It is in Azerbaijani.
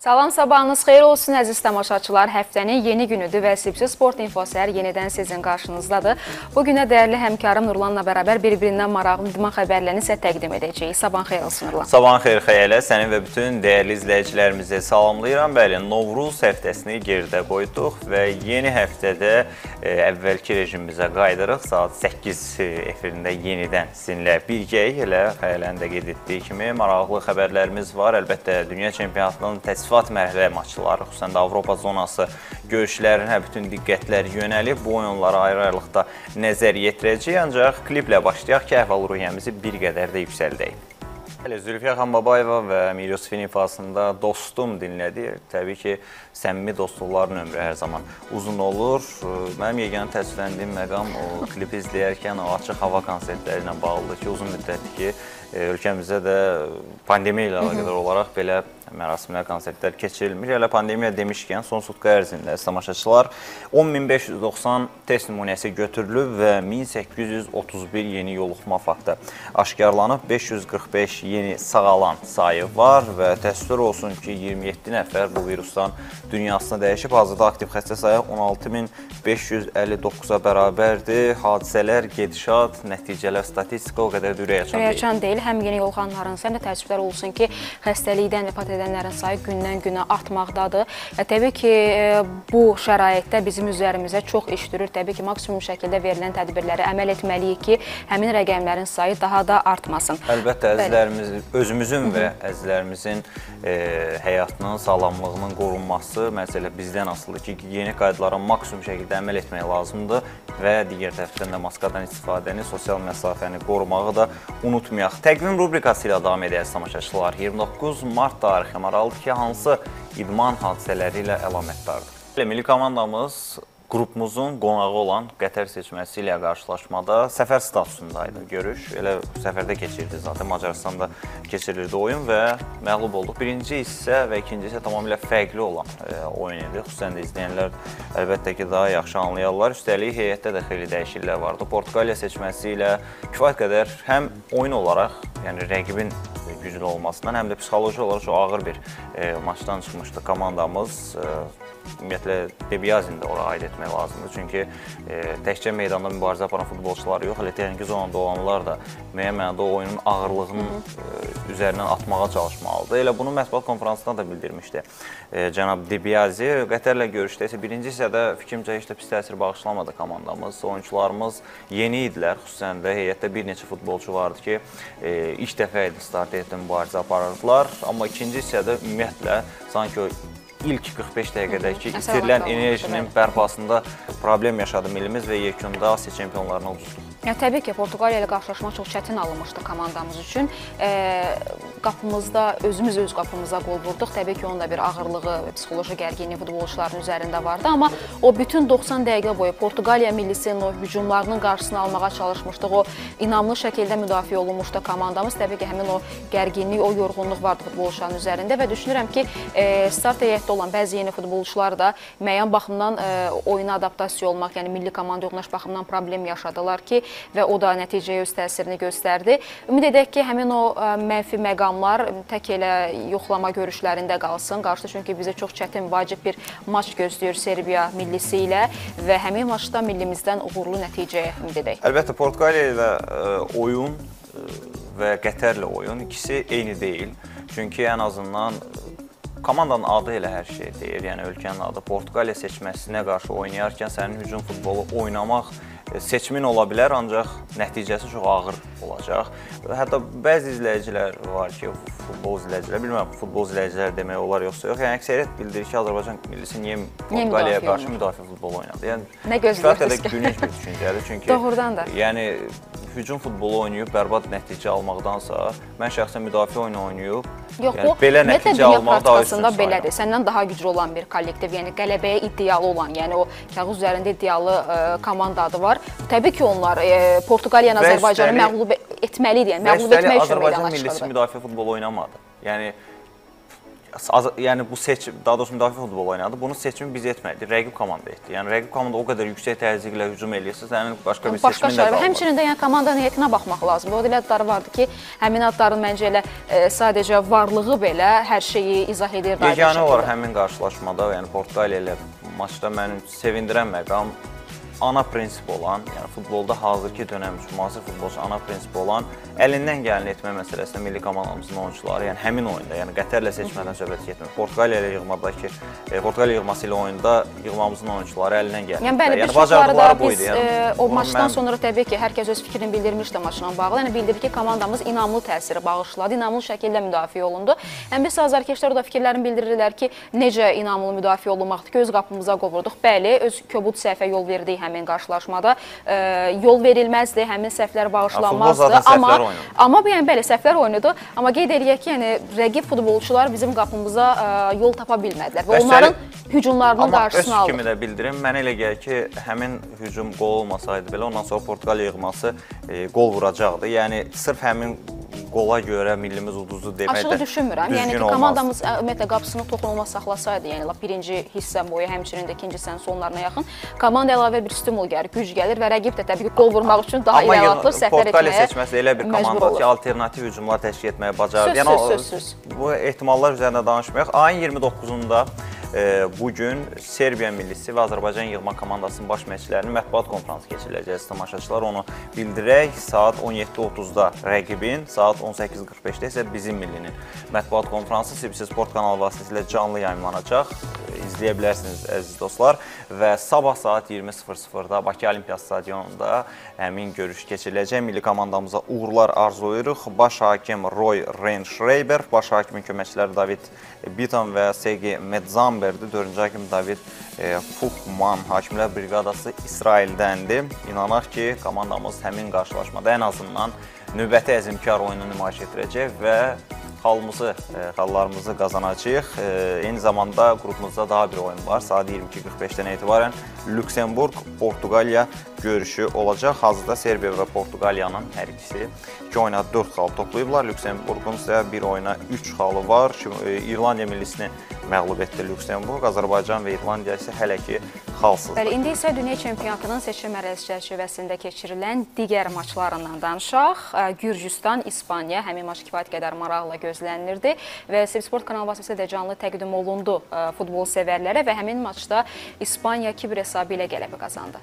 Salam, sabahınız xeyir olsun əziz tamaşaçılar. Həftənin yeni günüdür və Sibsi Sport İnfo səhər yenidən sizin qarşınızdadır. Bugünə dəyərli həmkarım Nurlanla bərabər bir-birindən maraqlı idman xəbərlərini sizə təqdim edəcəyik. Sabahın xeyir olsun Nurlan. Sabahın xeyir Xəyələ, sənin və bütün dəyərli izləyicilərimizi salamlayıram. Bəli, Novruz həftəsini geridə qoyduq və yeni həftədə əvvəlki rejimimizə qaydırıq. Saat 8 efirində yenidən sizinlə birgəyik. Elə Xəyələnin də qeyd etdiyi kimi maraqlı xəbərlərimiz var. Əlbəttə, Dünya Çempionatının təsvifat mərhələ maçları, xüsusən də Avropa zonası görüşlərinə bütün diqqətlər yönəlib. Bu oyunlara ayrı-ayrılıqda nəzər yetirəcək, ancaq kliplə başlayaq ki, əhval-ruhiyyəmizi bir qədər də yüksəldək. Zülfiyə Xanbabayeva və Mir Yusifin ifasında dostum dinlədi. Təbii ki, səmimi dostluqların ömrü hər zaman uzun olur. Mənim yeganə təəssüfləndiyim məqam o klipi izləyərkən o açıq hava konsertləri ilə bağlıdır ki, uzun müddətdir ki, ölkəmizdə də pandemiya ilə əlaqədar olaraq belə mərasimlər, konsertlər keçirilmir. Elə pandemiya demişkən, son sutka ərzində tamaşaçılar 10.590 test nümunəsi götürülüb və 1831 yeni yoluxma faktı aşkarlanıb. 545 yeni sağalan sayı var və təəssüflər olsun ki, 27 nəfər bu virusdan dünyasına dəyişib. Hazırda aktiv xəstə sayı 16.559-a bərabərdir. Hadisələr, gedişat, nəticələr, statistika o qədər də ürəkaçan deyil. Həm yeni yoluxanların, həm də təəssüflər olsun ki, xəstəlikdən vəfat edənlərin sayı gündən-günə artmaqdadır. Təbii ki, bu şəraitdə bizim üzərimizə çox iş düşür. Təbii ki, maksimum şəkildə verilən tədbirlərə əməl etməliyik ki, həmin rəqəmlərin sayı daha da artmasın. Əlbəttə, özümüzün və əzizlərimizin həyatının, sağlamlığının qorunması məsələ bizdən asılıdır ki, yeni qaydalara maksimum şəkildə əməl etmək lazımdır və digər tərəfdən də maskadan istifadəni, sosial məsafəni qorumağı da unutmayaq. Təqvim rubrikası ilə davam edəcək tamaşaçılar. 29 mart tarixi maraqlıdır ki, hansı idman hadisələri ilə əlamətdardır. Milli komandamız qrupumuzun qonağı olan Qətər seçməsi ilə qarşılaşmada səfər statusundaydı görüş. Elə səfərdə keçirdi zaten, Macaristanda keçirilirdi oyun və məğlub olduq. Birinci hissə və ikinci hissə tamamilə fərqli olan oyun idi. Xüsusən də izləyənlər əlbəttə ki, daha yaxşı anlayarlar. Üstəlik, heyətdə də xeyli dəyişikliklər vardı. Portuqaliya seçməsi ilə kifayət qədər həm oyun olaraq, yəni rəqibin güclü olmasından, həm də psixoloji olaraq çox ağır bir maçdan çıxmışdı komandamız. Ümumiyyətlə, Debiazini də ora aid etmək lazımdır. Çünki təkcə meydanda mübarizə aparan futbolçular yox, elə texniki zonada olanlar da müəyyən mənada oyunun ağırlığının üzərindən atmağa çalışmalıdır. Elə bunu mətbuat konferansında da bildirmişdi cənab Debiazi. Qətərlə görüşdə isə birinci hissədə fikrimcə heç də pis təsir bağışlamadı komandamız. Oyunçularımız yeni idilər, xüsusən də heyətdə bir neçə futbolçu vardı ki, ilk dəfə idi start etdi mübarizə aparırdılar. Amma ikinci hissədə ümumiyyətlə sanki o İlk 45 dəqiqədəki itirilən enerjinin bərpasında problem yaşadı millimiz və yekunda Asiya çempionlarına uduzduq. Təbii ki, Portuqaliya ilə qarşılaşma çox çətin alınmışdı komandamız üçün. Qapımızda, özümüz öz qapımıza qol vurduq. Təbii ki, onun da bir ağırlığı, psixoloji gərginliyi futbolçuların üzərində vardı. Amma o bütün 90 dəqiqə boyu Portuqaliya millisinin o hücumlarının qarşısını almağa çalışmışdıq. O inamlı şəkildə müdafiə olunmuşdu komandamız. Təbii ki, həmin o gərginlik, o yorğunluq vardı futbolçuların üzərində və düşünürəm ki, start heyətdə olan bəzi yeni futbolçular da müəyyən baxımdan oyuna adaptasiya olmaq, yəni milli komanda yoxlaş baxımından problem yaşadılar ki, və o da nəticəyə öz təsirini göstərdi. Ümid edək ki, həmin o mənfi məqamlar tək elə yoxlama görüşlərində qalsın. Qarşıda çünki bizə çox çətin, vacib bir maç gözləyir Serbiya millisi ilə və həmin maçda millimizdən uğurlu nəticəyə ümid edək. Əlbəttə, Portuqaliya ilə oyun və Qətərlə oyun ikisi eyni deyil. Çünki ən azından komandanın adı elə hər şey deyir, yəni ölkənin adı. Portuqaliya seçməsinə qarşı oynayarkən sənin hücum futbolu oynamaq seçimin ola bilər, ancaq nəticəsi çox ağır olacaq. Hətta bəzi izləyicilər var ki, futbol izləyicilər, bilmirəm futbol izləyicilər demək olar yoxsa yox. Yəni əksəriyyət bildirir ki, Azərbaycan millisi niyə Portuqaliyaya qarşı müdafiə futbolu oynadı? Yəni kifayət qədər gülünc bir düşüncədir. Çünki doğrudan da. Yəni hücum futbolu oynayıb bərbad nəticə almaqdansa, mən şəxsən müdafiə oyunu oynayıb belə nəticə almaq daha üstün sayıram. Belədir. Səndən daha güclü olan bir kollektiv, yəni qələbəyə iddialı olan, yəni o kağız üzərində iddialı komanda adı var. Təbii ki, onlar Portuqaliyanı, Azərbaycanı məğlub etməlidir, yəni məğlub etmək üçün meydana çıxırdı. Azərbaycan millisi müdafiə futbolu oynamadı. Yəni yəni bu seçim, daha doğrusu müdafiə futbolu oynadı. Bunun seçimi biz etmədik, rəqib komanda etdi. Yəni rəqib komanda o qədər yüksək təzyiqlə hücum eləyirsə, sənin başqa bir seçimin də qalmır. Həmçinin də yəni komandanın heyətinə baxmaq lazımdır. O elə adları vardı ki, həmin adların məncə elə sadəcə varlığı belə hər şeyi izah edir. Yeganə olaraq həmin qarşılaşmada, yəni Portuqaliya ilə maçda məni sevindirən məqam ana prinsip olan, yəni futbolda hazırki dönəm üçün müasir futbolçu ana prinsip olan əlindən gələni etmə məsələsində milli komandamızın oyunçuları, yəni həmin oyunda, yəni Qətərlə seçmədən söhbət getmir. Portuqaliya ilə yığmadakı, Portuqaliya yığması ilə oyunda yığmamızın oyunçuları əlindən gələni. Yəni bəli, bir çoxları da biz o maçdan sonra təbii ki, hər kəs öz fikrini bildirmişdi maçla bağlı. Yəni bildirdi ki, komandamız inamlı təsiri bağışladı, inamlı şəkildə müdafiə olundu. Həm biz azarkeşlər də fikirlərini bildirirlər ki, necə inamlı müdafiə olunmaqdır ki, öz qapımıza qovurduq. Bəli, öz kobud səhvə yol verdik həmin qarşılaşmada. Yol verilməzdi, həmin səhvlər bağışlanmazdı. Amma yəni bəli, səhvlər oynadı. Amma qeyd eləyək ki, yəni rəqib futbolçular bizim qapımıza yol tapa bilmədilər və onların hücumlarının qarşısını aldı. Amma öz kimi də bildirim, mənə elə gəlir ki, həmin hücum qol olmasaydı belə, ondan sonra Portuqaliya yığması qol vuracaqdı. Yəni sırf həmin qola görə millimiz uduzu demək də aşağı düşünmürəm. Yəni ki, komandamız ümumiyyətlə qapısını toxunulmaz saxlasaydı, yəni birinci hissə boyu, həmçinin də ikinci hissənin sonlarına yaxın komanda əlavə bir stimul gəlir, güc gəlir və rəqib də təbii ki, qol vurmaq üçün daha irəli atılır, səhvlər etməyə Portuqaliya seçməsi elə bir komanda ki, alternativ hücumlar təşkil etməyə bacarır. Söz. Bu ehtimallar üzərində danışmayaq. Ayın 29-unda bugün Serbiya millisi və Azərbaycan yığma komandasının baş məşqçilərinin mətbuat konfransı keçiriləcək. Tamaşaçılar onu bildirək. Saat 17:30-da rəqibin, saat 18:45-də isə bizim millinin mətbuat konfransı CBC Sport kanalı vasitəsilə canlı yayımlanacaq. İzləyə bilərsiniz əziz dostlar və sabah saat 20:00-da Bakı Olimpiya Stadionunda həmin görüş keçiriləcək. Milli komandamıza uğurlar arzulayırıq. Baş hakim Roy Reinschreiber, baş hakimin köməkçiləri David Bitan və Sergey Medzamberdir. 4-cü hakim David Fuchman, hakimlər briqadası İsraildəndir. İnanaq ki, komandamız həmin qarşılaşmada ən azından növbəti əzmkar oyunu nümayiş etdirəcək və xallarımızı qazanacağıq. Eyni zamanda qrupumuzda daha bir oyun var. Saat 22:45-dən etibarən Lüksemburg, Portuqaliya görüşü olacaq. Hazırda Serbiya və Portuqaliyanın hər ikisi 2 oyuna 4 xal toplayıblar. Lüksemburgun isə bir oyuna 3 xalı var. İrlandiya millisini məğlub etdi Lüksemburg. Azərbaycan və İrlandiya isə hələ ki xalsızdır. Bəli, indi isə dünya çempionatının seçim mərhələsi çərçivəsində keçirilən digər maçlarından danışaq. Gürcüstan, İspaniya həmin maç kifayət qədər maraqla gözlənilirdi və CBC Sport kanalı vasitəsilə də canlı təqdim olundu futbol sevərlərə və həmin maçda İspaniya 2-1 hesabı ilə qələbə qazandı.